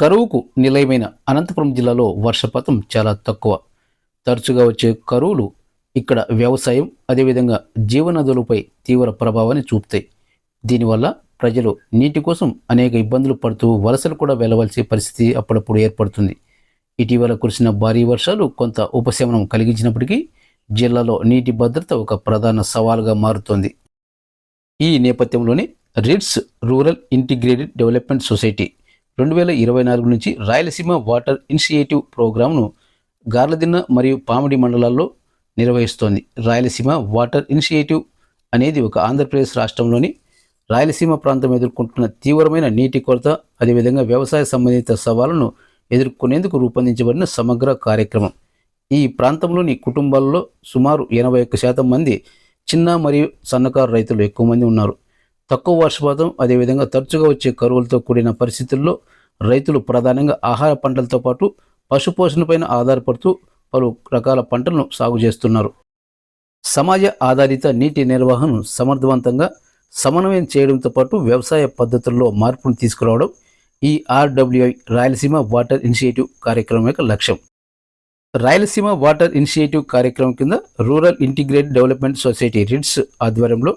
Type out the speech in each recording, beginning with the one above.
కరువుకు నిలయమైన అనంతపురం జిల్లాలో వర్షపాతం చాలా తక్కువ. తరచుగా వచ్చే కరువులు ఇక్కడ వ్యవసాయం, అదేవిధంగా జీవనదులపై తీవ్ర ప్రభావాన్ని చూపుతాయి. దీనివల్ల ప్రజలు నీటి కోసం అనేక ఇబ్బందులు పడుతూ వలసలు కూడా వెళ్ళవలసిన పరిస్థితి అప్పుడప్పుడు ఏర్పడుతుంది. ఇటీవల కురిసిన భారీ వర్షాలు కొంత ఉపశమనం కలిగించినప్పటికీ జిల్లాలో నీటి భద్రత ఒక ప్రధాన సవాలుగా మారుతోంది. ఈ నేపథ్యంలోనే రిడ్స్ రూరల్ ఇంటిగ్రేటెడ్ డెవలప్మెంట్ సొసైటీ 2024 నుంచి రాయలసీమ వాటర్ ఇనిషియేటివ్ ప్రోగ్రాంను గార్లదిన్న మరియు పామిడి మండలాల్లో నిర్వహిస్తోంది. రాయలసీమ వాటర్ ఇనిషియేటివ్ అనేది ఒక ఆంధ్రప్రదేశ్ రాష్ట్రంలోని రాయలసీమ ప్రాంతం ఎదుర్కొంటున్న తీవ్రమైన నీటి కొరత, అదేవిధంగా వ్యవసాయ సంబంధిత సవాళ్లను ఎదుర్కొనేందుకు రూపొందించబడిన సమగ్ర కార్యక్రమం. ఈ ప్రాంతంలోని కుటుంబాల్లో సుమారు 81% మంది చిన్న మరియు సన్నకారు రైతులు ఎక్కువ మంది ఉన్నారు. తక్కువ వర్షపాతం, అదేవిధంగా తరచుగా వచ్చే కరువులతో కూడిన పరిస్థితుల్లో రైతులు ప్రధానంగా ఆహార పంటలతో పాటు పశుపోషణపైన ఆధారపడుతూ పలు రకాల పంటలను సాగు చేస్తున్నారు. సమాజ ఆధారిత నీటి నిర్వహణను సమర్థవంతంగా సమన్వయం చేయడంతో పాటు వ్యవసాయ పద్ధతుల్లో మార్పును తీసుకురావడం ఈ ఆర్డబ్ల్యూఐ రాయలసీమ వాటర్ ఇనిషియేటివ్ కార్యక్రమం యొక్క లక్ష్యం. రాయలసీమ వాటర్ ఇనిషియేటివ్ కార్యక్రమం కింద రూరల్ ఇంటిగ్రేటెడ్ డెవలప్మెంట్ సొసైటీ రిడ్స్ ఆధ్వర్యంలో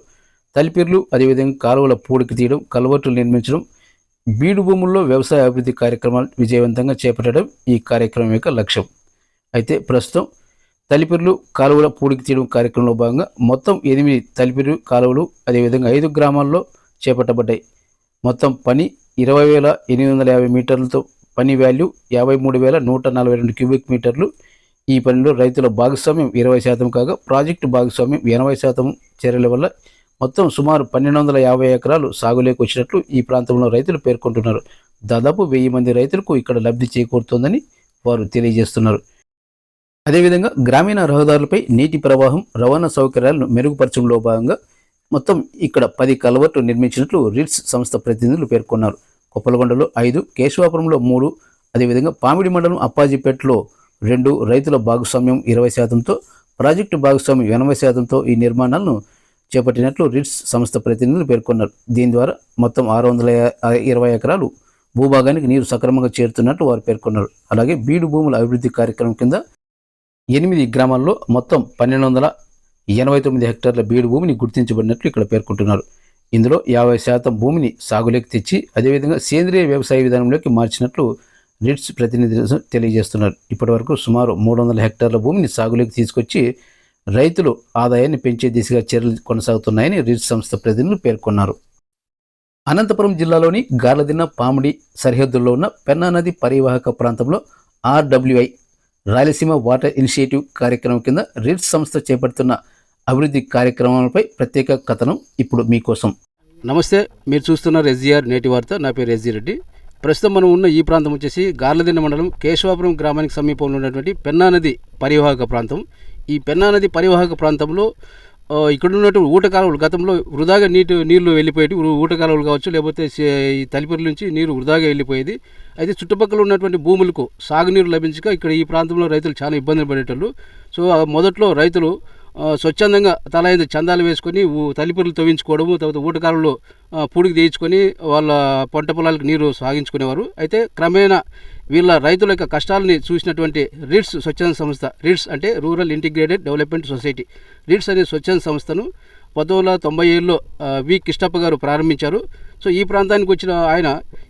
తలిపిర్లు, అదేవిధంగా కాలువల పూడికి తీయడం, కల్వర్టులు నిర్మించడం, బీడు భూముల్లో వ్యవసాయ అభివృద్ధి కార్యక్రమాలు విజయవంతంగా చేపట్టడం ఈ కార్యక్రమం యొక్క లక్ష్యం. అయితే ప్రస్తుతం తలిపిర్లు, కాలువల పూడికి తీయడం కార్యక్రమంలో భాగంగా మొత్తం 8 తలిపిర్లు కాలువలు, అదేవిధంగా 5 గ్రామాల్లో చేపట్టబడ్డాయి. మొత్తం పని 20,850 మీటర్లతో పని వాల్యూ 53,142 క్యూబిక్ మీటర్లు. ఈ పనిలో రైతుల భాగస్వామ్యం 20% కాగా ప్రాజెక్టు భాగస్వామ్యం 80% చర్యల వల్ల మొత్తం సుమారు 1,250 ఎకరాలు సాగులోకి వచ్చినట్లు ఈ ప్రాంతంలో రైతులు పేర్కొంటున్నారు. దాదాపు 1000 మంది రైతులకు ఇక్కడ లబ్ధి చేకూరుతోందని వారు తెలియజేస్తున్నారు. అదేవిధంగా గ్రామీణ రహదారులపై నీటి ప్రవాహం, రవాణా సౌకర్యాలను మెరుగుపరచడంలో భాగంగా మొత్తం ఇక్కడ 10 కల్వర్టు నిర్మించినట్లు రిడ్స్ సంస్థ ప్రతినిధులు పేర్కొన్నారు. కొప్పలగొండలో 5, కేశవాపురంలో 3, అదేవిధంగా పామిడి మండలం అప్పాజిపేటలో 2 రైతుల భాగస్వామ్యం 20%తో, ప్రాజెక్టు భాగస్వామ్యం 80%తో ఈ నిర్మాణాలను చేపట్టినట్లు రిడ్స్ సంస్థ ప్రతినిధులు పేర్కొన్నారు. దీని ద్వారా మొత్తం 620 ఎకరాలు భూభాగానికి నీరు సక్రమంగా చేరుతున్నట్లు వారు పేర్కొన్నారు. అలాగే బీడు భూముల అభివృద్ధి కార్యక్రమం కింద 8 గ్రామాల్లో మొత్తం 1,289 హెక్టార్ల బీడు భూమిని గుర్తించబడినట్లు ఇక్కడ పేర్కొంటున్నారు. ఇందులో 50% భూమిని సాగులోకి తెచ్చి అదేవిధంగా సేంద్రియ వ్యవసాయ విధానంలోకి మార్చినట్లు రిడ్స్ ప్రతినిధులు తెలియజేస్తున్నారు. ఇప్పటివరకు సుమారు 300 హెక్టార్ల భూమిని సాగులోకి తీసుకొచ్చి రైతులు ఆదాయాన్ని పెంచే దిశగా చర్యలు కొనసాగుతున్నాయని రిడ్స్ సంస్థ ప్రతినిధులు పేర్కొన్నారు. అనంతపురం జిల్లాలోని గార్లదిన్న, పామిడి సరిహద్దుల్లో ఉన్న పెన్నా నది పరివాహక ప్రాంతంలో ఆర్డబ్ల్యూఐ రాయలసీమ వాటర్ ఇనిషియేటివ్ కార్యక్రమం కింద రిడ్స్ సంస్థ చేపడుతున్న అభివృద్ధి కార్యక్రమాలపై ప్రత్యేక కథనం ఇప్పుడు మీకోసం. నమస్తే, మీరు చూస్తున్నారు ఎస్జీఆర్ నేటి వార్త. నా పేరు ఎస్జీ రెడ్డి. ప్రస్తుతం మనం ఉన్న ఈ ప్రాంతం వచ్చేసి గార్లదిన్న మండలం కేశవాపురం గ్రామానికి సమీపంలో ఉన్నటువంటి పెన్నా నది పరివాహక ప్రాంతం. ఈ పెన్నా నది పరివాహక ప్రాంతంలో ఇక్కడ ఉన్నటువంటి ఊటకాలువలు గతంలో వృధాగా నీళ్లు వెళ్ళిపోయేవి. ఊటకాలువలు కావచ్చు, లేకపోతే ఈ తలిపిర్ల నుంచి నీరు వృధాగా వెళ్ళిపోయేది. అయితే చుట్టుపక్కల ఉన్నటువంటి భూములకు సాగునీరు లభించక ఇక్కడ ఈ ప్రాంతంలో రైతులు చాలా ఇబ్బందులు పడేటోళ్ళు. సో మొదట్లో రైతులు స్వచ్ఛందంగా తల ఐదు చందాలు వేసుకొని తలిపిర్లు తవ్వించుకోవడము, తర్వాత ఊటకాలువలు పూడికి తీయించుకొని వాళ్ళ పంట పొలాలకు నీరు సాగించుకునేవారు. అయితే క్రమేణా వీళ్ళ రైతుల యొక్క కష్టాలని చూసినటువంటి రిడ్స్ స్వచ్ఛంద సంస్థ, రిడ్స్ అంటే రూరల్ ఇంటిగ్రేటెడ్ డెవలప్మెంట్ సొసైటీ, రిడ్స్ అనే స్వచ్ఛంద సంస్థను 1997లో వి కిష్టప్ప గారు ప్రారంభించారు. సో ఈ ప్రాంతానికి వచ్చిన ఆయన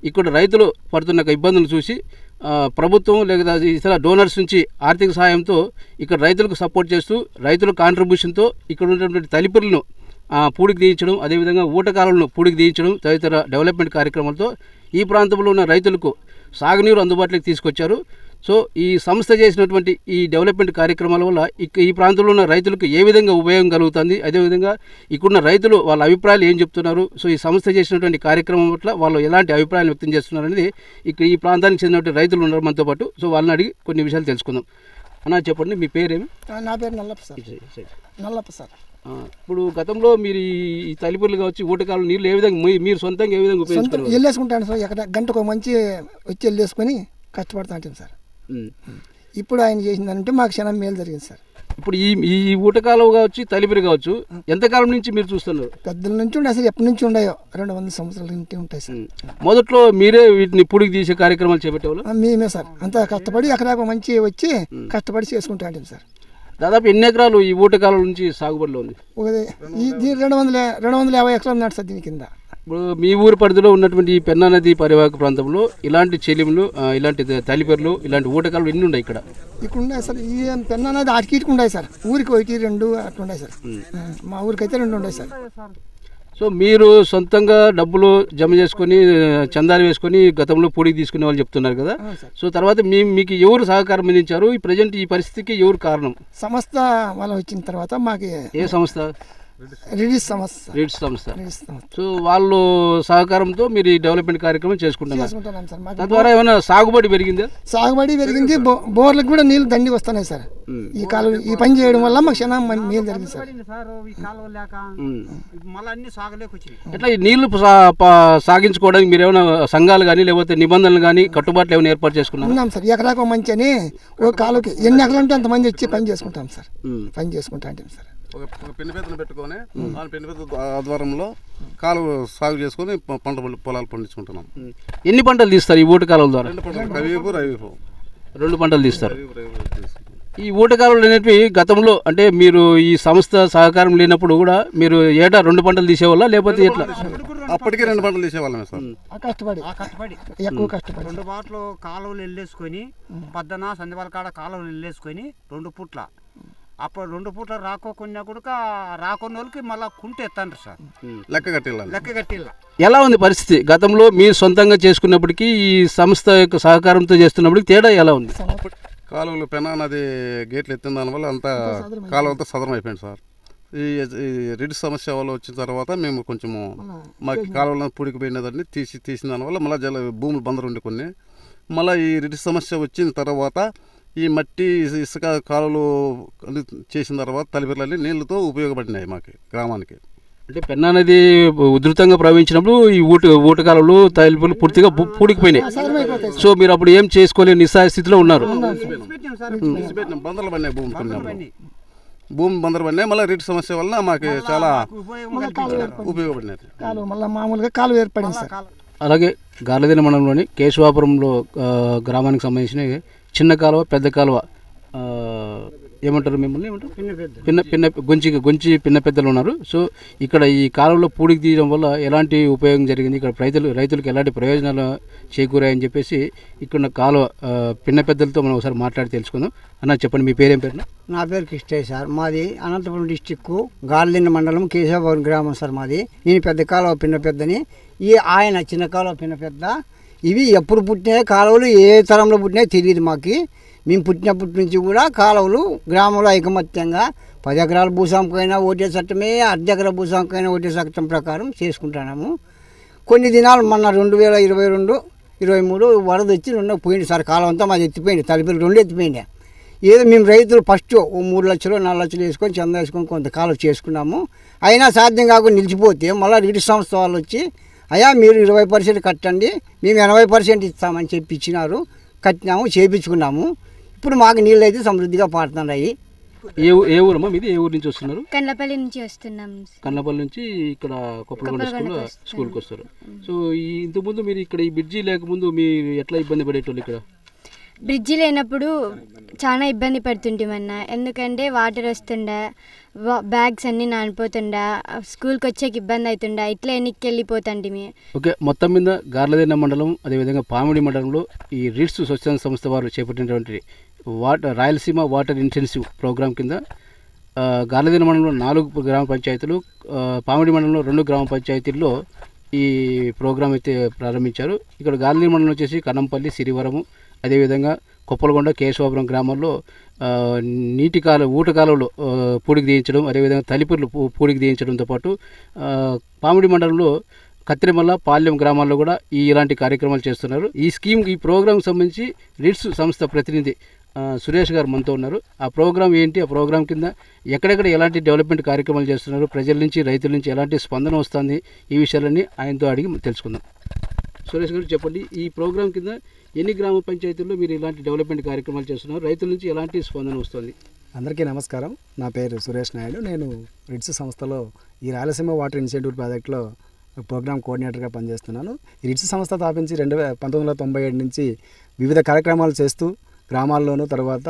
ఇక్కడ రైతులు పడుతున్న ఇబ్బందులు చూసి ప్రభుత్వం లేదా ఇతర డోనర్స్ నుంచి ఆర్థిక సహాయంతో ఇక్కడ రైతులకు సపోర్ట్ చేస్తూ రైతుల కాంట్రిబ్యూషన్తో ఇక్కడ ఉన్నటువంటి తలిపిర్లను పూడికి తీయించడం, అదేవిధంగా ఊటకాలను పూడికి తీయించడం తదితర డెవలప్మెంట్ కార్యక్రమాలతో ఈ ప్రాంతంలో ఉన్న రైతులకు సాగునీరు అందుబాటులోకి తీసుకొచ్చారు. సో ఈ సంస్థ చేసినటువంటి ఈ డెవలప్మెంట్ కార్యక్రమాల వల్ల ఈ ప్రాంతంలో ఉన్న రైతులకు ఏ విధంగా ఉపయోగం కలుగుతుంది, అదేవిధంగా ఇక్కడున్న రైతులు వాళ్ళ అభిప్రాయాలు ఏం చెప్తున్నారు, సో ఈ సంస్థ చేసినటువంటి కార్యక్రమం పట్ల వాళ్ళు ఎలాంటి అభిప్రాయాలు వ్యక్తం చేస్తున్నారు అనేది ఇక్కడ ఈ ప్రాంతానికి చెందినటువంటి రైతులు ఉన్నారు మనతో పాటు. సో వాళ్ళని అడిగి కొన్ని విషయాలు తెలుసుకుందాం. అన్నా చెప్పండి, మీ పేరేమి? నా పేరు నల్లప్ప సార్. నల్లప్ప సార్. ఇప్పుడు గతంలో మీరు ఈ తలిపిర్లు కావచ్చు, ఊటకాలు నీళ్ళు ఏ విధంగా మీరు సొంతంగా ఏ విధంగా ఉపయోగించుకుంటారు? వెళ్ళేసుకుంటాను సార్. ఎక్కడ గంటకు మంచి వచ్చి వెళ్ళేసుకొని కష్టపడుతూ ఉంటాను సార్. ఇప్పుడు ఆయన చేసిందంటే మాకు చాలా మేలు జరిగింది సార్. ఇప్పుడు ఈ ఊటకాలం కావచ్చు తలిపిరి కావచ్చు ఎంతకాలం నుంచి మీరు చూస్తున్నారు? పెద్దల నుంచి ఉండే సార్, ఎప్పటి నుంచి ఉన్నాయో 200 సంవత్సరాల నుంచి ఉంటాయి సార్. మొదట్లో మీరే వీటిని పుడికి తీసే కార్యక్రమాలు చేపట్టేవాళ్ళు? మేమే సార్ అంతా కష్టపడి ఎకరాకు మంచి వచ్చి కష్టపడి చేసుకుంటా ఉంటాం సార్. దాదాపు ఎన్ని ఎకరాలు ఈ ఊటకాలం నుంచి సాగుబడిలో ఉంది? ఇది 250 ఎకరాలు ఉన్నాడు సార్ దీని కింద. ఇప్పుడు మీ ఊరి పరిధిలో ఉన్నటువంటి ఈ పెన్నా నది పరివాహక ప్రాంతంలో ఇలాంటి చెలిములు, ఇలాంటి తలిపెర్లు, ఇలాంటి ఊటకాలు ఎన్ని ఉన్నాయి ఇక్కడ? ఇక్కడ ఉన్నాయి సార్. ఈ పెన్నా నది ఆటికి ఉన్నాయి సార్. ఊరికి 1, 2 అట్లా ఉన్నాయి సార్. మా ఊరికి అయితే 2 ఉన్నాయి సార్. సో మీరు సొంతంగా డబ్బులు జమ చేసుకొని చందాలు వేసుకొని గతంలో పొడికి తీసుకునే వాళ్ళు చెప్తున్నారు కదా. సో తర్వాత మీకు ఎవరు సహకారం అందించారు? ఈ ప్రజెంట్ ఈ పరిస్థితికి ఎవరు కారణం? సంస్థ వాళ్ళు వచ్చిన తర్వాత మాకు. ఏ సంస్థ? రీడ్స్ సంస్థ. సో వాళ్ళు సహకారంతో మీరు ఈ డెవలప్మెంట్ కార్యక్రమం చేసుకుంటున్నారు. సార్ తద్వారా ఏమైనా సాగుబడి పెరిగిందా? సాగుబడి పెరిగింది. బోర్లకు కూడా నీళ్లు దండి వస్తున్నాయి సార్. ఈ కాలువ ఈ పని చేయడం వల్ల మాకు చాలా మేలు జరిగింది సార్. ఎట్లా ఈ నీళ్లు సాగించుకోవడానికి మీరు ఏమైనా సంఘాలు కానీ లేకపోతే నిబంధనలు కానీ కట్టుబాట్లు ఏమైనా ఏర్పాటు చేసుకున్నాం? ఉన్నాం సార్. ఎకరాకు మంచి అని ఒక కాలువకి ఎన్ని ఎకరాలు ఉంటే అంతమంది వచ్చి పని చేసుకుంటాం సార్. పని చేసుకుంటా అంటే సార్ ఒక పెన్నుపెద్దను పెట్టుకొని ఆ పెన్నుపెద్ద ఆధ్వర్యంలో కాలువ సాగు చేసుకొని పొలాలు పండించుకుంటున్నాం. ఎన్ని పంటలు తీస్తారు ఈ ఊట కాలువల ద్వారా? 2 పంటలు, రబీపు. 2 పంటలు తీస్తారు. ఈ ఊట కాలువలు అనేవి గతంలో అంటే మీరు ఈ సంస్థ సహకారం లేనప్పుడు కూడా మీరు ఏటా 2 పంటలు తీసేవాళ్ళ లేకపోతే ఎట్లా? అప్పటికే 2 పంటలు తీసేవాళ్ళమే సార్. కష్టపడి ఎక్కువ కష్టపడి 2 బాటలు కాలువలు వెళ్ళేసుకొని పద్దన సందివాల కాడ కాలువలు వెళ్ళేసుకొని 2 పూట్ల అప్పుడు 2 పూట్ల రాకోకున్నా కూడా రాకున్న వాళ్ళకి మళ్ళీ కుంట ఎత్తాండ్రు సార్. లెక్క కట్టిల్లా. ఎలా ఉంది పరిస్థితి? గతంలో మీరు సొంతంగా చేసుకున్నప్పటికీ ఈ సంస్థ యొక్క సహకారంతో చేస్తున్నప్పటికి తేడా ఎలా ఉంది? కాలువలు పెన్నా నది గేట్లు ఎత్తిన దానివల్ల అంతా కాలువ అంతా సదరం అయిపోయింది సార్. ఈ రిడ్స్ సమస్య వల్ల వచ్చిన తర్వాత మేము కొంచెము మాకు కాలువలో పూడికి పోయినదాన్ని తీసిన దానివల్ల మళ్ళీ భూములు బందరు ఉండి కొన్ని మళ్ళీ ఈ రిడ్స్ సమస్య వచ్చిన తర్వాత ఈ మట్టి ఇసుక కాలువలు చేసిన తర్వాత తలిపిర్లన్నీ నీళ్ళతో ఉపయోగపడినాయి మాకు గ్రామానికి. అంటే పెన్నా నది ఉధృతంగా ప్రవహించినప్పుడు ఈ ఊటకాలు తలిపిర్లు పూర్తిగా పూడికిపోయినాయి. సో మీరు అప్పుడు ఏం చేసుకోలేని నిస్సాయ స్థితిలో ఉన్నారు. బందర్లు పడినాయి, భూమి బందరు పడినాయి. మళ్ళీ రిడ్స్ సమస్య వల్ల మాకు చాలా ఉపయోగపడినాయి. మళ్ళీ మామూలుగా కాలువ ఏర్పడింది సార్. అలాగే గార్లదిన మండలంలోని కేశవాపురంలో గ్రామానికి సంబంధించిన చిన్న కాలువ, పెద్ద కాలువ ఏమంటారు మిమ్మల్ని? ఏమంటారు? గొంచి పిన్న పెద్దలు ఉన్నారు. సో ఇక్కడ ఈ కాలువలో పూడికి తీయడం వల్ల ఎలాంటి ఉపయోగం జరిగింది, ఇక్కడ రైతులకు ఎలాంటి ప్రయోజనాలు చేకూరాయని చెప్పేసి ఇక్కడ కాలువ పిన్న పెద్దలతో మనం ఒకసారి మాట్లాడి తెలుసుకుందాం. అన్న చెప్పండి, మీ పేరేం పేరు? నా పేరు కృష్ణయ్య సార్. మాది అనంతపురం డిస్టిక్ గార్లదిన్న మండలం కేశవాపురం గ్రామం సార్ మాది. నేను పెద్ద కాలువ పిన్న పెద్దని, ఆయన చిన్న కాలువ పిన్న పెద్ద. ఇవి ఎప్పుడు పుట్టినాయి కాలువలు, ఏ తరంలో పుట్టినాయో తెలియదు మాకు. మేము పుట్టినప్పటి నుంచి కూడా కాలువలు గ్రామంలో ఐకమత్యంగా 10 ఎకరాల భూస్వామికైనా ఓటే చట్టమే, 1/2 ఎకరా భూస్వామికైనా ఓటే చట్టం ప్రకారం చేసుకుంటున్నాము. కొన్ని దినాలు మొన్న 2022, 23 వరద వచ్చి 2 పోయింది సార్. కాలం అంతా మాది ఎత్తిపోయింది, తలిపిలు 2 ఎత్తిపోయింది. ఏదో మేము రైతులు ఫస్ట్ 3 లక్షలు 4 లక్షలు వేసుకొని చందా వేసుకొని కొంత కాలువ చేసుకున్నాము. అయినా సాధ్యం కాకుండా నిలిచిపోతే మళ్ళీ రిడ్స్ సంస్థ వాళ్ళు వచ్చి అయ్యా మీరు 20% కట్టండి, మేము 80% ఇస్తామని చెప్పి ఇచ్చినారు. కట్టినాము, చేయించుకున్నాము. ఇప్పుడు మాకు నీళ్ళు అయితే సమృద్ధిగా పారుతున్నాయి. ఏ ఊరమ్మా మీది? ఏ ఊరు నుంచి వస్తున్నారు? కన్నపల్లి నుంచి వస్తున్నాం. కన్నపల్లి నుంచి ఇక్కడ కొప్పలగొండ స్కూల్కి వస్తారు. సో ఇంతకుముందు మీరు ఇక్కడ ఈ బ్రిడ్జి లేకముందు మీరు ఎట్లా ఇబ్బంది పడేటోళ్ళు? ఇక్కడ బ్రిడ్జి లేనప్పుడు చాలా ఇబ్బంది పడుతుంటామన్నా. ఎందుకంటే వాటర్ వస్తుండే, బ్యాగ్స్ అన్నీ నానిపోతుండే, స్కూల్కి వచ్చేకి ఇబ్బంది అవుతుండే, ఇట్లా ఎన్నికి వెళ్ళిపోతుంటిమి. ఓకే, మొత్తం మీద గార్లదిన్న మండలం అదేవిధంగా పామిడి మండలంలో ఈ రీడ్స్ స్వచ్ఛంద సంస్థ వారు చేపట్టినటువంటి రాయలసీమ వాటర్ ఇంటెన్సివ్ ప్రోగ్రాం కింద గార్లదిన్న మండలంలో 4 గ్రామ పంచాయతీలు, పామిడి మండలంలో 2 గ్రామ పంచాయతీల్లో ఈ ప్రోగ్రాం అయితే ప్రారంభించారు. ఇక్కడ గార్లదిన్న మండలం వచ్చేసి కన్నంపల్లి, సిరివరము, అదేవిధంగా కొప్పలగొండ, కేశవాపురం గ్రామాల్లో ఊటకాలువలు పూడికి తీయించడం, అదేవిధంగా తలిపిర్లు పూడికి తీయించడంతో పాటు పామిడి మండలంలో కత్తిరిమల్ల, పాల్యం గ్రామాల్లో కూడా ఇలాంటి కార్యక్రమాలు చేస్తున్నారు. ఈ ప్రోగ్రాంకి సంబంధించి రిడ్స్ సంస్థ ప్రతినిధి సురేష్ గారు మనతో ఉన్నారు. ఆ ప్రోగ్రాం ఏంటి, ఆ ప్రోగ్రాం కింద ఎక్కడెక్కడ ఎలాంటి డెవలప్మెంట్ కార్యక్రమాలు చేస్తున్నారు, ప్రజల నుంచి రైతుల నుంచి ఎలాంటి స్పందన వస్తుంది, ఈ విషయాలన్నీ ఆయనతో అడిగి తెలుసుకుందాం. సురేష్ గారు చెప్పండి, ఈ ప్రోగ్రాం కింద ఎన్ని గ్రామ పంచాయతీల్లో మీరు ఇలాంటి డెవలప్మెంట్ కార్యక్రమాలు చేస్తున్నారు, రైతుల నుంచి ఎలాంటి స్పందన వస్తుంది? అందరికీ నమస్కారం. నా పేరు సురేష్ నాయుడు. నేను రిట్స్ సంస్థలో ఈ రాయలసీమ వాటర్ ఇనిషియేటివ్ ప్రాజెక్ట్లో ప్రోగ్రామ్ కోఆర్డినేటర్గా పనిచేస్తున్నాను. ఈ రిట్స్ సంస్థ స్థాపించి 1997 నుంచి వివిధ కార్యక్రమాలు చేస్తూ గ్రామాల్లోనూ, తర్వాత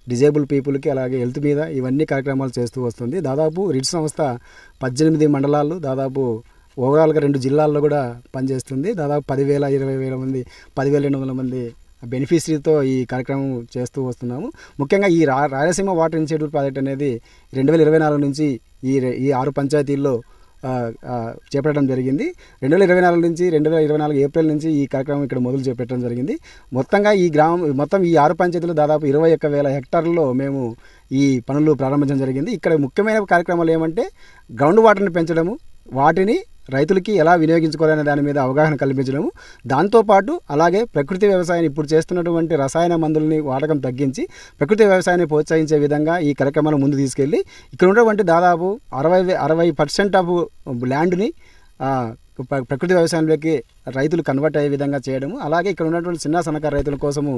డిజేబుల్ పీపుల్కి, అలాగే హెల్త్ మీద ఇవన్నీ కార్యక్రమాలు చేస్తూ వస్తుంది. దాదాపు రిట్స్ సంస్థ 18 మండలాలు, దాదాపు ఓవరాల్గా 2 జిల్లాల్లో కూడా పనిచేస్తుంది. దాదాపు 10,000, 20,000 మంది, 10,200 మంది బెనిఫిషరీతో ఈ కార్యక్రమం చేస్తూ వస్తున్నాము. ముఖ్యంగా ఈ రాయలసీమ వాటర్ ఇనిషియేటివ్ ప్రాజెక్ట్ అనేది 2024 నుంచి ఈ 6 పంచాయతీల్లో చేపట్టడం జరిగింది. 2024 నుంచి 2024 ఏప్రిల్ నుంచి ఈ కార్యక్రమం ఇక్కడ మొదలు చేపట్టడం జరిగింది. మొత్తంగా మొత్తం ఈ 6 పంచాయతీలు దాదాపు 21,000 హెక్టార్లలో మేము ఈ పనులు ప్రారంభించడం జరిగింది. ఇక్కడ ముఖ్యమైన కార్యక్రమాలు ఏమంటే గ్రౌండ్ వాటర్ని పెంచడము, వాటిని రైతులకి ఎలా వినియోగించుకోవాలనే దాని మీద అవగాహన కల్పించడము, దాంతోపాటు అలాగే ప్రకృతి వ్యవసాయాన్ని ఇప్పుడు చేస్తున్నటువంటి రసాయన మందులని వాడకం తగ్గించి ప్రకృతి వ్యవసాయాన్ని ప్రోత్సహించే విధంగా ఈ కార్యక్రమాన్ని ముందు తీసుకెళ్ళి ఇక్కడ ఉన్నటువంటి దాదాపు 60% ఆఫ్ ల్యాండ్ని ప్రకృతి వ్యవసాయంలోకి రైతులు కన్వర్ట్ అయ్యే విధంగా చేయడము, అలాగే ఇక్కడ ఉన్నటువంటి చిన్న సన్నకారు రైతుల కోసము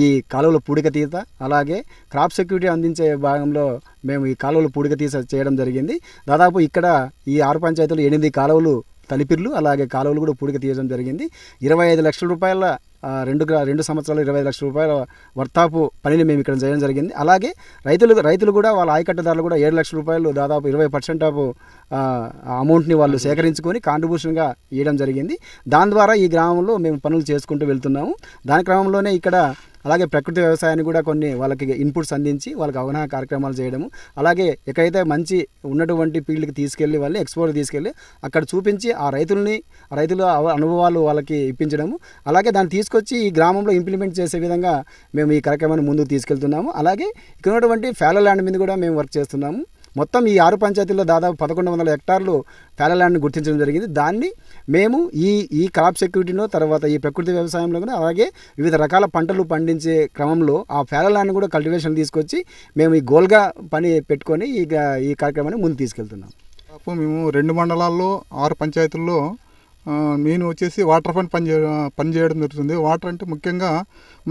ఈ కాలువల పూడిక తీత, అలాగే క్రాప్ సెక్యూరిటీ అందించే భాగంలో మేము ఈ కాలువలు పూడిక తీత చేయడం జరిగింది. దాదాపు ఇక్కడ ఈ 6 పంచాయతీలు 8 కాలువలు తలిపిర్లు, అలాగే కాలువలు కూడా పూడిక తీయడం జరిగింది. 25 లక్షల రూపాయల 2 సంవత్సరాలు 25 లక్షల రూపాయల వర్తాపు పనిని మేము ఇక్కడ చేయడం జరిగింది. అలాగే రైతులు కూడా వాళ్ళ ఆయకట్టుదారులు కూడా 7 లక్షల రూపాయలు, దాదాపు 20% ఆఫ్ అమౌంట్ని వాళ్ళు సేకరించుకొని కాంట్రిబ్యూషన్గా ఇవ్వడం జరిగింది. దాని ద్వారా ఈ గ్రామంలో మేము పనులు చేసుకుంటూ వెళ్తున్నాము. దాని క్రమంలోనే ఇక్కడ అలాగే ప్రకృతి వ్యవసాయాన్ని కూడా కొన్ని వాళ్ళకి ఇన్పుట్స్ అందించి వాళ్ళకి అవగాహన కార్యక్రమాలు చేయడము, అలాగే ఎక్కడైతే మంచి ఉన్నటువంటి ఫీల్డ్కి తీసుకెళ్ళి వాళ్ళు ఎక్స్పోర్ట్ తీసుకెళ్ళి అక్కడ చూపించి ఆ రైతుల అనుభవాలు వాళ్ళకి ఇప్పించడము, అలాగే దాన్ని తీసుకొచ్చి ఈ గ్రామంలో ఇంప్లిమెంట్ చేసే విధంగా మేము ఈ కార్యక్రమాన్ని ముందుకు తీసుకెళ్తున్నాము. అలాగే ఇక్కడ ఉన్నటువంటి ఫ్యాలో ల్యాండ్ మీద కూడా మేము వర్క్ చేస్తున్నాము. మొత్తం ఈ 6 పంచాయతీల్లో దాదాపు 1100 హెక్టార్లు ఫ్యాలో ల్యాండ్ని గుర్తించడం జరిగింది. దాన్ని మేము ఈ క్రాప్ సెక్యూరిటీలో, తర్వాత ఈ ప్రకృతి వ్యవసాయంలో కూడా, అలాగే వివిధ రకాల పంటలు పండించే క్రమంలో ఆ ఫ్యాలో ల్యాండ్ని కూడా కల్టివేషన్ తీసుకొచ్చి మేము ఈ గోల్గా పని పెట్టుకొని ఈ కార్యక్రమాన్ని ముందు తీసుకెళ్తున్నాం. మేము 2 మండలాల్లో 6 పంచాయతీల్లో నేను వచ్చేసి వాటర్ ఫండ్ పని చేయడం జరుగుతుంది. వాటర్ అంటే ముఖ్యంగా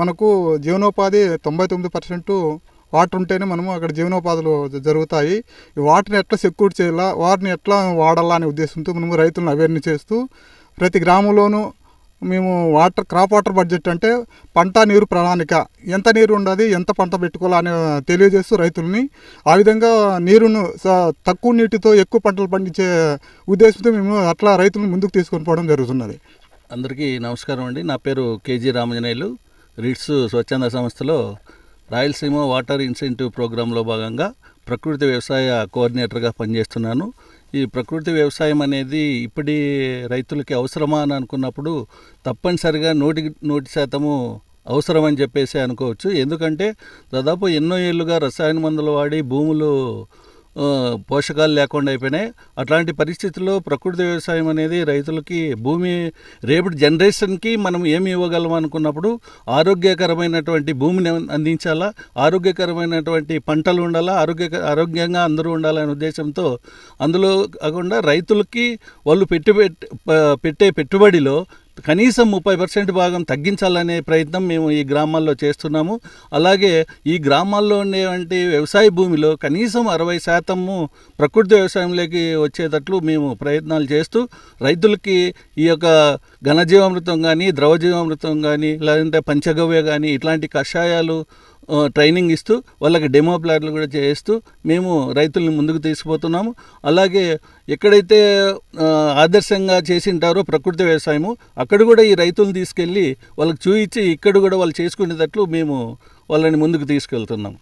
మనకు జీవనోపాధి 99% వాటర్ ఉంటేనే మనము అక్కడ జీవనోపాధులు జరుగుతాయి. ఈ వాటర్ని ఎట్లా సెక్యూర్ చేయాలా, వాటిని ఎట్లా వాడాలా అనే ఉద్దేశంతో మనము రైతులను అవేర్నెస్ చేస్తూ ప్రతి గ్రామంలోనూ మేము క్రాప్ వాటర్ బడ్జెట్ అంటే పంట నీరు ప్రణాళిక, ఎంత నీరు ఉండాలి, ఎంత పంట పెట్టుకోవాలని తెలియజేస్తూ రైతుల్ని ఆ విధంగా నీరును తక్కువ నీటితో ఎక్కువ పంటలు పండించే ఉద్దేశంతో మేము అట్లా రైతులను ముందుకు తీసుకొని పోవడం జరుగుతున్నది. అందరికీ నమస్కారం అండి. నా పేరు కేజీ రామాంజనేయులు. రిట్స్ స్వచ్ఛంద సంస్థలో రాయలసీమ వాటర్ ఇన్సెంటివ్ ప్రోగ్రాంలో భాగంగా ప్రకృతి వ్యవసాయ కోఆర్డినేటర్గా పనిచేస్తున్నాను. ఈ ప్రకృతి వ్యవసాయం అనేది ఇప్పటి రైతులకి అవసరమా అని అనుకున్నప్పుడు తప్పనిసరిగా 100% అవసరం అని చెప్పేసి అనుకోవచ్చు. ఎందుకంటే దాదాపు ఎన్నో ఏళ్ళుగా రసాయన మందులు వాడి భూములు పోషకాలు లేకుండా అయిపోయినాయి. అట్లాంటి పరిస్థితుల్లో ప్రకృతి వ్యవసాయం అనేది రైతులకి భూమి రేపటి జనరేషన్కి మనం ఏమి ఇవ్వగలం అనుకున్నప్పుడు ఆరోగ్యకరమైనటువంటి భూమిని అందించాలా, ఆరోగ్యకరమైనటువంటి పంటలు ఉండాలా, ఆరోగ్యంగా అందరూ ఉండాలనే ఉద్దేశంతో, అందులో కాకుండా రైతులకి వాళ్ళు పెట్టే పెట్టుబడిలో కనీసం 30% భాగం తగ్గించాలనే ప్రయత్నం మేము ఈ గ్రామాల్లో చేస్తున్నాము. అలాగే ఈ గ్రామాల్లో ఉండేటువంటి వ్యవసాయ భూమిలో కనీసం 60% ప్రకృతి వ్యవసాయంలోకి వచ్చేటట్లు మేము ప్రయత్నాలు చేస్తూ రైతులకి ఈ యొక్క ఘనజీవామృతం కానీ, ద్రవజీవామృతం కానీ, లేదంటే పంచగవ్య కానీ ఇట్లాంటి కషాయాలు ట్రైనింగ్ ఇస్తూ వాళ్ళకి డెమో ప్లాట్లు కూడా చేస్తూ మేము రైతుల్ని ముందుకు తీసుకుపోతున్నాము. అలాగే ఎక్కడైతే ఆదర్శంగా చేసింటారో ప్రకృతి వ్యవసాయము, అక్కడ కూడా ఈ రైతులను తీసుకెళ్ళి వాళ్ళకి చూపించి ఇక్కడ కూడా వాళ్ళు చేసుకునేటట్లు మేము వాళ్ళని ముందుకు తీసుకెళ్తున్నాము.